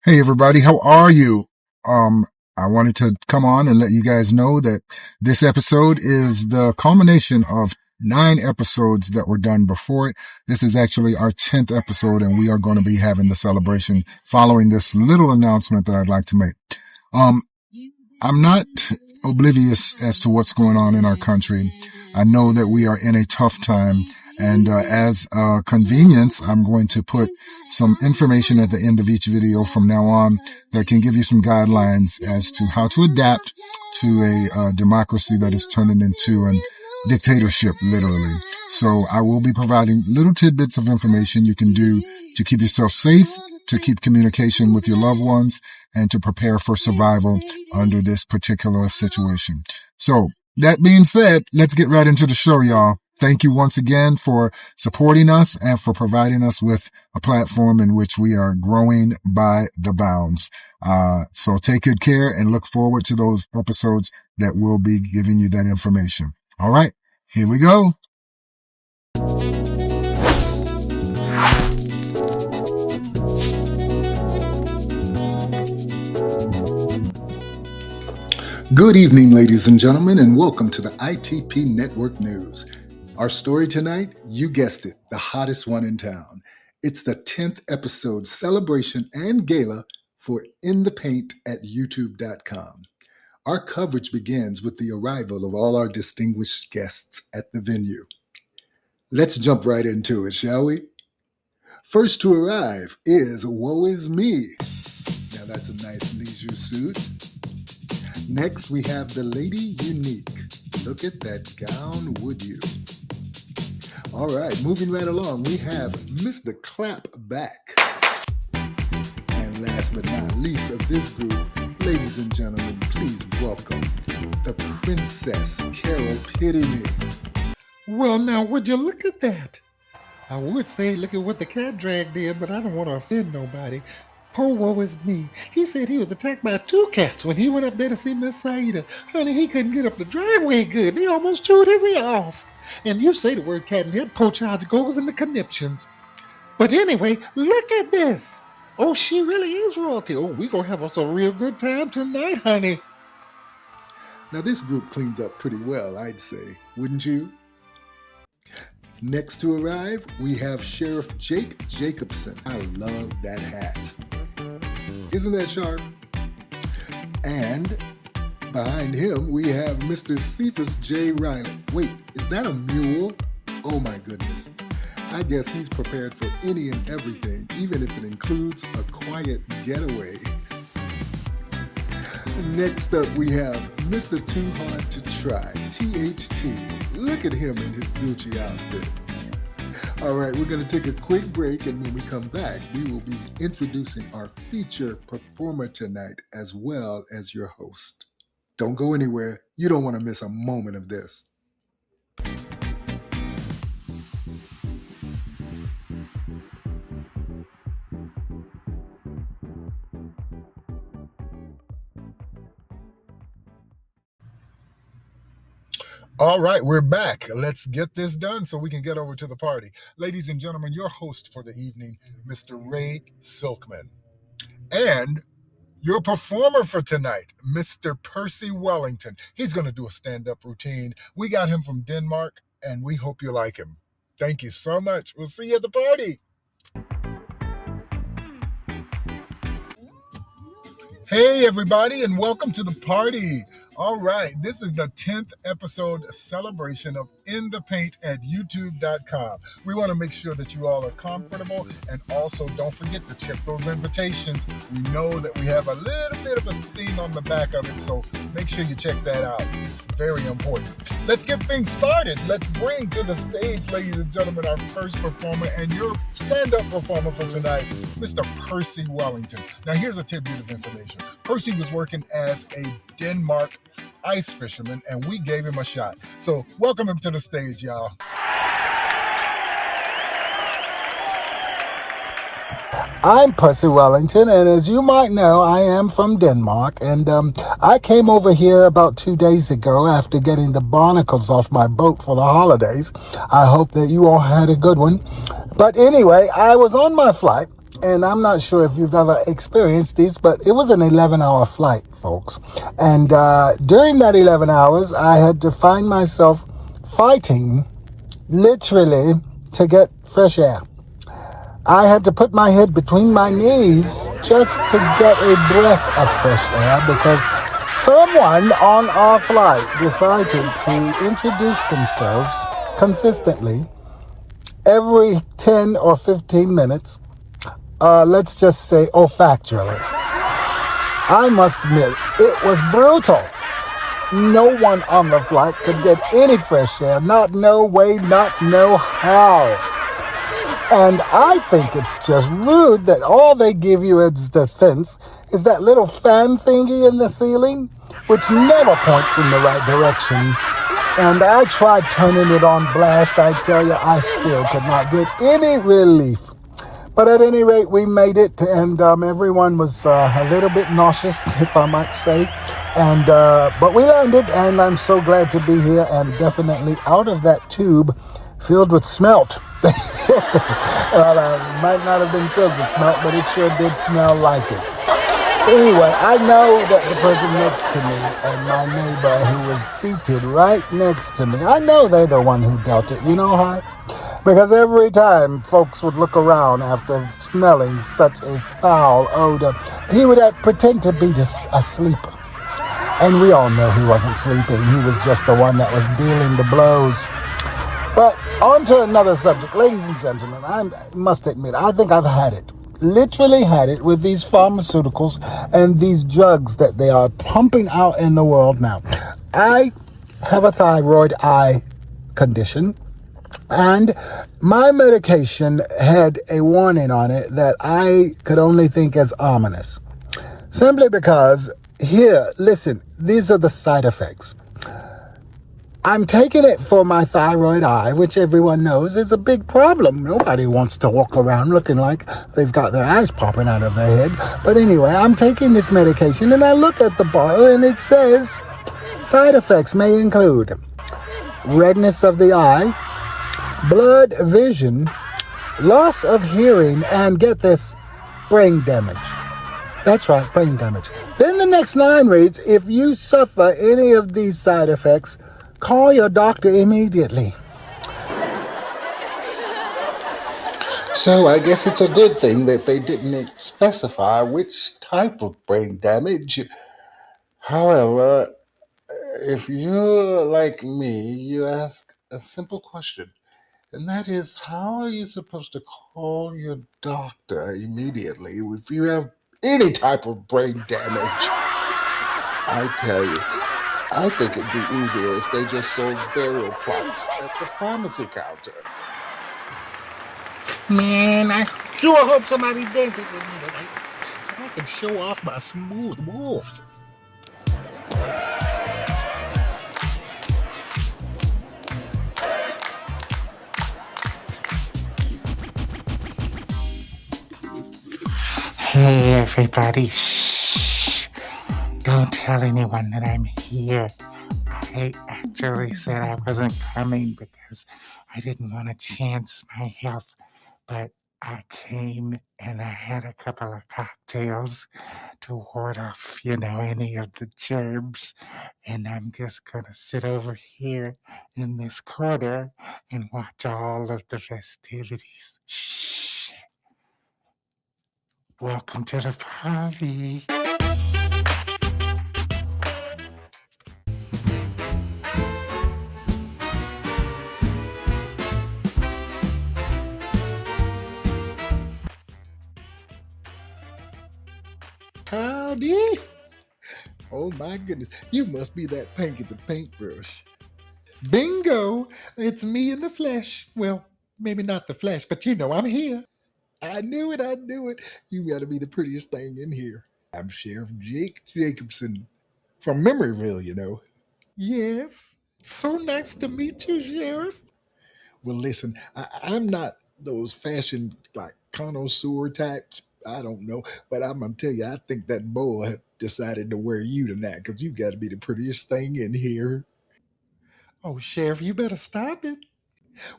Hey everybody, how are you? I wanted to come on and let you guys know that this episode is the culmination of 9 episodes that were done before it. This is actually our 10th episode, and we are going to be having the celebration following this little announcement that I'd like to make. Um, I'm not oblivious as to what's going on in our country. I know that we are in a tough time. And as a convenience, I'm going to put some information at the end of each video from now on that can give you some guidelines as to how to adapt to a democracy that is turning into a dictatorship, literally. So I will be providing little tidbits of information you can do to keep yourself safe, to keep communication with your loved ones, and to prepare for survival under this particular situation. So that being said, let's get right into the show, y'all. Thank you once again for supporting us and for providing us with a platform in which we are growing by the bounds. So take good care and look forward to those episodes that will be giving you that information. All right, here we go. Good evening, ladies and gentlemen, and welcome to the ITP Network News. Our story tonight, you guessed it, the hottest one in town. It's the 10th episode celebration and gala for In the Paint at YouTube.com. Our coverage begins with the arrival of all our distinguished guests at the venue. Let's jump right into it, shall we? First to arrive is Woe Is Me. Now that's a nice leisure suit. Next, we have the Lady Unique. Look at that gown, would you? All right, moving right along, we have Mr. Clapback. And last but not least of this group, ladies and gentlemen, please welcome the Princess Carol Pity Me. Well, now, would you look at that? I would say look at what the cat drag did, but I don't want to offend nobody. Poor Woe Is Me. He said he was attacked by 2 cats when he went up there to see Miss Saida. Honey, he couldn't get up the driveway good. They almost chewed his ear off. And you say the word cat and head, poor child goes in the conniptions. But anyway, look at this. Oh, she really is royalty. Oh, we gonna have us a real good time tonight, honey. Now this group cleans up pretty well, I'd say, wouldn't you? Next to arrive, we have Sheriff Jake Jacobson. I love that hat. Isn't that sharp? And behind him, we have Mr. Cephas J. Riley. Wait, is that a mule? Oh my goodness. I guess he's prepared for any and everything, even if it includes a quiet getaway. Next up, we have Mr. Too Hard to Try, THT. Look at him in his Gucci outfit. All right, we're going to take a quick break, and when we come back, we will be introducing our feature performer tonight, as well as your host. Don't go anywhere. You don't want to miss a moment of this. All right, we're back. Let's get this done so we can get over to the party. Ladies and gentlemen, your host for the evening, Mr. Ray Silkman. And your performer for tonight, Mr. Percy Wellington. He's going to do a stand-up routine. We got him from Denmark, and we hope you like him. Thank you so much. We'll see you at the party. Hey, everybody, and welcome to the party. All right, this is the 10th episode celebration of In the Paint at YouTube.com. We want to make sure that you all are comfortable, and also don't forget to check those invitations. We know that we have a little bit of a theme on the back of it, so make sure you check that out. It's very important. Let's get things started. Let's bring to the stage, ladies and gentlemen, our first performer and your stand-up performer for tonight, Mr. Percy Wellington. Now, here's a tidbit of information. Percy was working as a Denmark ice fisherman, and we gave him a shot. So welcome him to the stage, y'all. I'm Percy Wellington, and as you might know, I am from Denmark, and I came over here about 2 days ago after getting the barnacles off my boat for the holidays. I hope that you all had a good one. But anyway, I was on my flight And I'm not sure if you've ever experienced these, but it was an 11-hour flight, folks. And during that 11 hours, I had to find myself fighting, literally, to get fresh air. I had to put my head between my knees just to get a breath of fresh air because someone on our flight decided to introduce themselves consistently every 10 or 15 minutes, let's just say olfactorily. I must admit, it was brutal. No one on the flight could get any fresh air, not no way, not no how. And I think it's just rude that all they give you as defense is that little fan thingy in the ceiling, which never points in the right direction. And I tried turning it on blast. I tell you, I still could not get any relief. But at any rate, we made it, and everyone was a little bit nauseous, if I might say. And but we landed, and I'm so glad to be here, and definitely out of that tube filled with smelt. Well, it might not have been filled with smelt, but it sure did smell like it. Anyway, I know that the person next to me and my neighbor who was seated right next to me, I know they're the one who dealt it. You know how? Because every time folks would look around after smelling such a foul odor, he would pretend to be asleep. And we all know he wasn't sleeping. He was just the one that was dealing the blows. But on to another subject. Ladies and gentlemen, I must admit, I think I've had it. Literally had it with these pharmaceuticals and these drugs that they are pumping out in the world now. I have a thyroid eye condition, and my medication had a warning on it that I could only think as ominous. Simply because, here, listen, these are the side effects. I'm taking it for my thyroid eye, which everyone knows is a big problem. Nobody wants to walk around looking like they've got their eyes popping out of their head. But anyway, I'm taking this medication and I look at the bottle and it says side effects may include redness of the eye, blurred vision, loss of hearing, and get this, brain damage. That's right, brain damage. Then the next line reads, if you suffer any of these side effects, call your doctor immediately. So I guess it's a good thing that they didn't specify which type of brain damage. However, if you're like me, you ask a simple question, and that is, how are you supposed to call your doctor immediately if you have any type of brain damage? I tell you, I think it'd be easier if they just sold burial plots at the pharmacy counter. Man, I sure hope somebody dances with me tonight so I can show off my smooth moves. Hey, everybody, shh. Don't tell anyone that I'm here. I actually said I wasn't coming because I didn't want to chance my health, but I came and I had a couple of cocktails to ward off, any of the germs. And I'm just going to sit over here in this corner and watch all of the festivities. Shh. Welcome to the party. Howdy. Oh my goodness, you must be that pink at the paintbrush. Bingo! It's me in the flesh. Well, maybe not the flesh, but I'm here. I knew it, I knew it. You gotta be the prettiest thing in here. I'm Sheriff Jake Jacobson from Memoryville. Yes. So nice to meet you, Sheriff. Well, listen, I'm not those fashion like connoisseur types. I don't know, but I'm gonna tell you, I think that boy decided to wear you tonight because you've got to be the prettiest thing in here. Oh, Sheriff, you better stop it.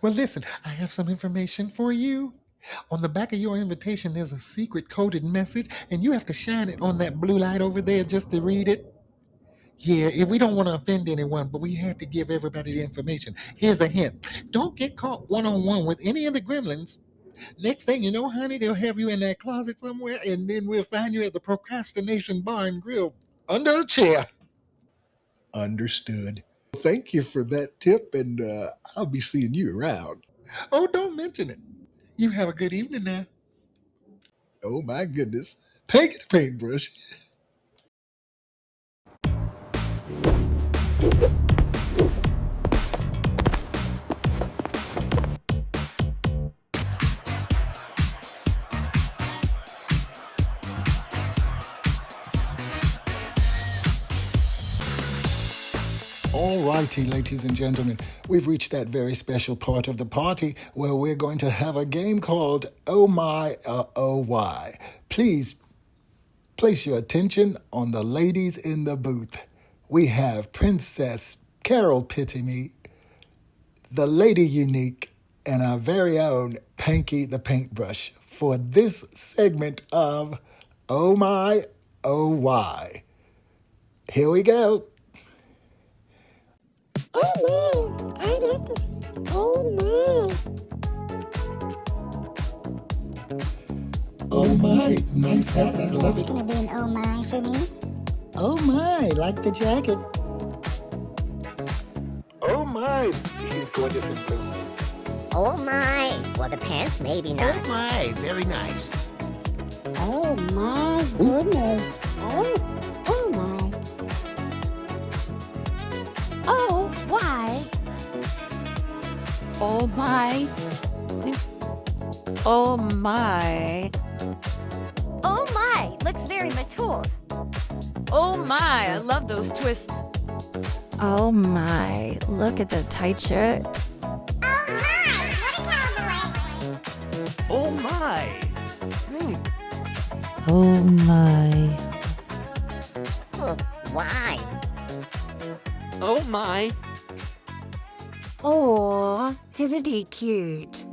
Well, listen, I have some information for you. On the back of your invitation, there's a secret coded message, and you have to shine it on that blue light over there just to read it. Yeah, if we don't want to offend anyone, but we had to give everybody the information. Here's a hint. Don't get caught one on one with any of the gremlins. Next thing you know, honey, they'll have you in that closet somewhere, and then we'll find you at the procrastination bar and grill under a chair. Understood. Thank you for that tip, and I'll be seeing you around. Oh, don't mention it. You have a good evening now. Oh my goodness. Take it, paintbrush. Alrighty, ladies and gentlemen, we've reached that very special part of the party where we're going to have a game called Oh My, Oh Why. Please place your attention on the ladies in the booth. We have Princess Carol Pitty, the Lady Unique, and our very own Panky the Paintbrush for this segment of Oh My, Oh Why. Here we go. Oh man, I'd have to say, oh my. Oh my, nice hat, I love It's it. gonna be an oh my for me. Oh my, like the jacket. Oh my, he's gorgeous in blue. Oh my! Well, the pants maybe not. Oh my, very nice. Oh my goodness. Oh my. Oh, why? Oh my. Oh my. Oh my! Looks very mature. Oh my, I love those twists. Oh my, look at the tight shirt. Oh my. Oh my. Why? Oh my. Oh, isn't he cute?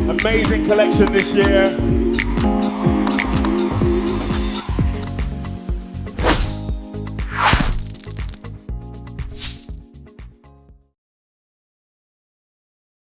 Amazing collection this year.